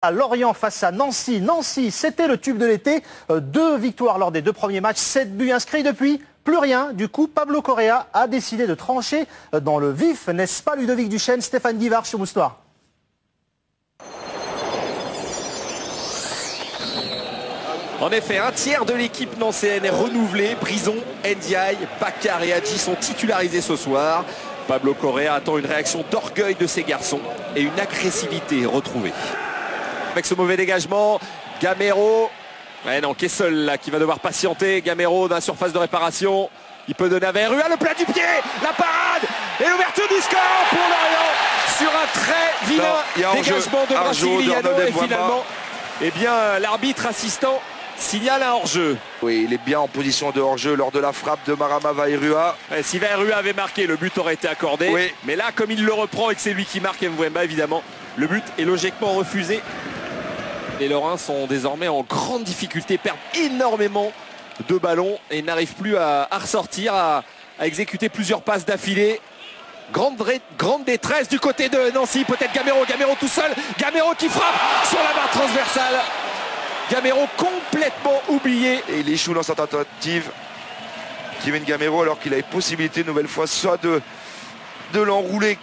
À Lorient face à Nancy. Nancy, c'était le tube de l'été. 2 victoires lors des 2 premiers matchs, 7 buts inscrits depuis. Plus rien. Du coup, Pablo Correa a décidé de trancher dans le vif, n'est-ce pas Ludovic Duchesne, Stéphane Guivard sur Moustoir. En effet, un tiers de l'équipe nancéenne est renouvelée. Brison, Ndiaye, Bakar et Hadji sont titularisés ce soir. Pablo Correa attend une réaction d'orgueil de ses garçons et une agressivité retrouvée. Avec ce mauvais dégagement, Gamero, ouais non, Kessel là qui va devoir patienter. Gamero dans la surface de réparation, il peut donner à Verrua, le plat du pied, la parade et l'ouverture du score pour Lorient sur un très vilain dégagement de Brasiliano. Et finalement, eh bien, l'arbitre assistant signale un hors-jeu. Oui, il est bien en position de hors-jeu lors de la frappe de Marama Verrua. Si Verrua avait marqué, le but aurait été accordé. Oui. Mais là, comme il le reprend et que c'est lui qui marque Mvouemba, évidemment, le but est logiquement refusé. Les Lorrains sont désormais en grande difficulté, perdent énormément de ballons et n'arrivent plus à ressortir, à exécuter plusieurs passes d'affilée. Grande détresse du côté de Nancy, peut-être Gamero tout seul, Gamero qui frappe sur la barre transversale. Gamero complètement oublié. Et il échoue dans sa tentative, Kevin Gamero, alors qu'il avait possibilité une nouvelle fois soit de l'enrouler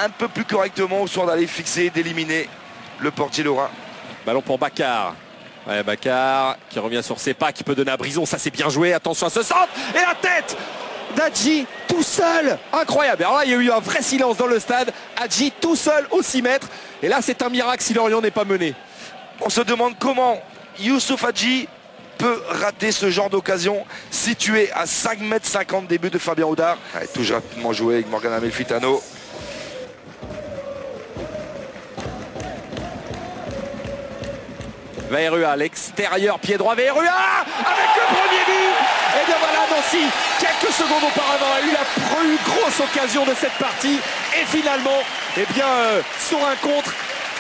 un peu plus correctement, soit d'aller fixer, d'éliminer le portier lorrain. Ballon pour Bakar. Ouais, Bakar qui revient sur ses pas, qui peut donner à Brison. Ça c'est bien joué. Attention à ce centre. Et la tête d'Hadji tout seul. Incroyable. Alors là, il y a eu un vrai silence dans le stade. Hadji tout seul au 6 mètres. Et là, c'est un miracle si Lorient n'est pas mené. On se demande comment Youssouf Hadji peut rater ce genre d'occasion situé à 5,50 m des buts de Fabien Audard. Ouais, toujours rapidement joué avec Morgan Amalfitano. Verrua à l'extérieur, pied droit, Verrua avec le premier but. Et bien voilà, Nancy, quelques secondes auparavant, a eu la plus grosse occasion de cette partie. Et finalement, eh bien, sur un contre,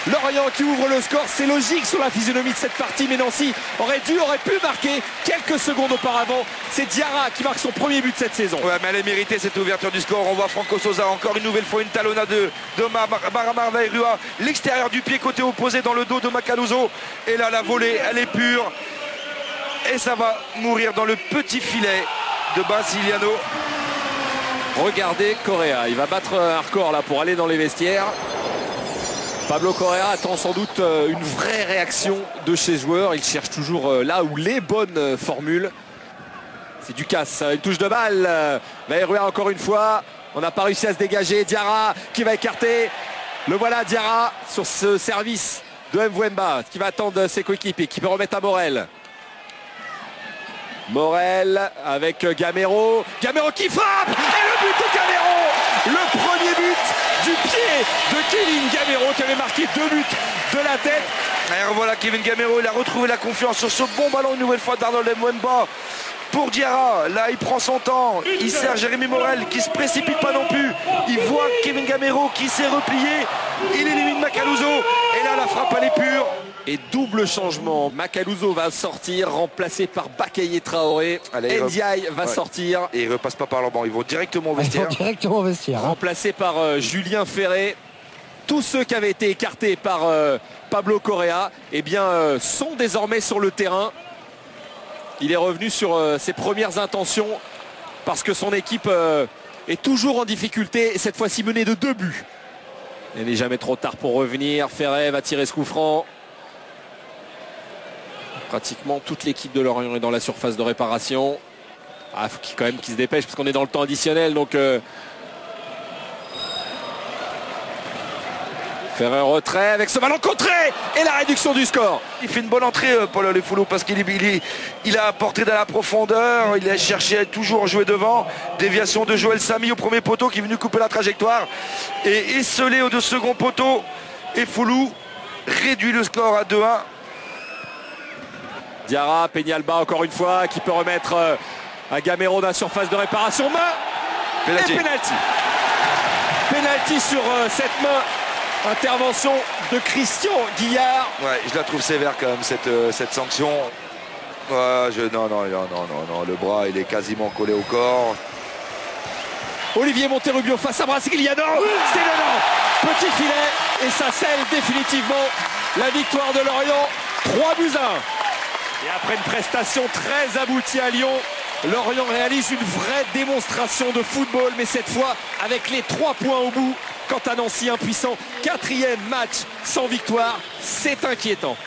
Lorient qui ouvre le score. C'est logique sur la physionomie de cette partie, mais Nancy aurait pu marquer quelques secondes auparavant. C'est Diarra qui marque son premier but de cette saison. Ouais, mais elle est méritée cette ouverture du score. On voit Franco Sousa encore une nouvelle fois une talonnade de Marama Verrua. L'extérieur du pied côté opposé dans le dos de Macaluso. Et là, la volée, elle est pure. Et ça va mourir dans le petit filet de Brasiliano. Regardez Correa, il va battre un record là pour aller dans les vestiaires. Pablo Correa attend sans doute une vraie réaction de ses joueurs. Il cherche toujours là où les bonnes formules. C'est Ducasse, une touche de balle. Verrua encore une fois. On n'a pas réussi à se dégager. Diarra qui va écarter. Le voilà Diarra sur ce service de Mvouemba qui va attendre ses coéquipiers, qui peut remettre à Morel. Morel avec Gamero. Gamero qui frappe. Et le but de Gamero. Le premier but du pied de Kevin Gamero qui avait marqué 2 buts de la tête. Et voilà Kevin Gamero, il a retrouvé la confiance sur ce bon ballon une nouvelle fois d'Arnold Mvouemba. Pour Diarra, là il prend son temps, il sert Jérémy Morel qui se précipite pas non plus. Il voit Kevin Gamero qui s'est replié, il élimine Macaluso et là la frappe elle est pure. Et double changement, Macaluso va sortir, remplacé par Bakaye Traoré. Ndiaye va sortir. Et il ne repasse pas par leur banc, ils vont directement au vestiaire. Remplacé par Julien Ferré. Tous ceux qui avaient été écartés par Pablo Correa eh bien, sont désormais sur le terrain. Il est revenu sur ses premières intentions parce que son équipe est toujours en difficulté, cette fois-ci menée de 2 buts. Il n'est jamais trop tard pour revenir. Ferré va tirer ce coup franc. Pratiquement toute l'équipe de Lorient est dans la surface de réparation. Ah, faut quand même qu'il se dépêche parce qu'on est dans le temps additionnel. Donc Ferré retrait avec ce ballon contré et la réduction du score. Il fait une bonne entrée Paul Lefoulou parce qu'il a apporté dans la profondeur. Il a cherché toujours jouer devant. Déviation de Joël Samy au premier poteau qui est venu couper la trajectoire. Et esselé au second poteau. Et Foulou réduit le score à 2-1. Diarra, Peñalba encore une fois qui peut remettre à Gamero dans la surface de réparation. Main et penalty. Penalty sur cette main. Intervention de Christian Guillard. Ouais, je la trouve sévère quand même cette sanction. Ouais, non, le bras il est quasiment collé au corps. Olivier Monterrubio face à Brasiliano. C'est le petit filet et ça scelle définitivement la victoire de Lorient, 3-1. Et après une prestation très aboutie à Lyon, Lorient réalise une vraie démonstration de football, mais cette fois avec les 3 points au bout. Quant à Nancy, impuissant, 4e match sans victoire, c'est inquiétant.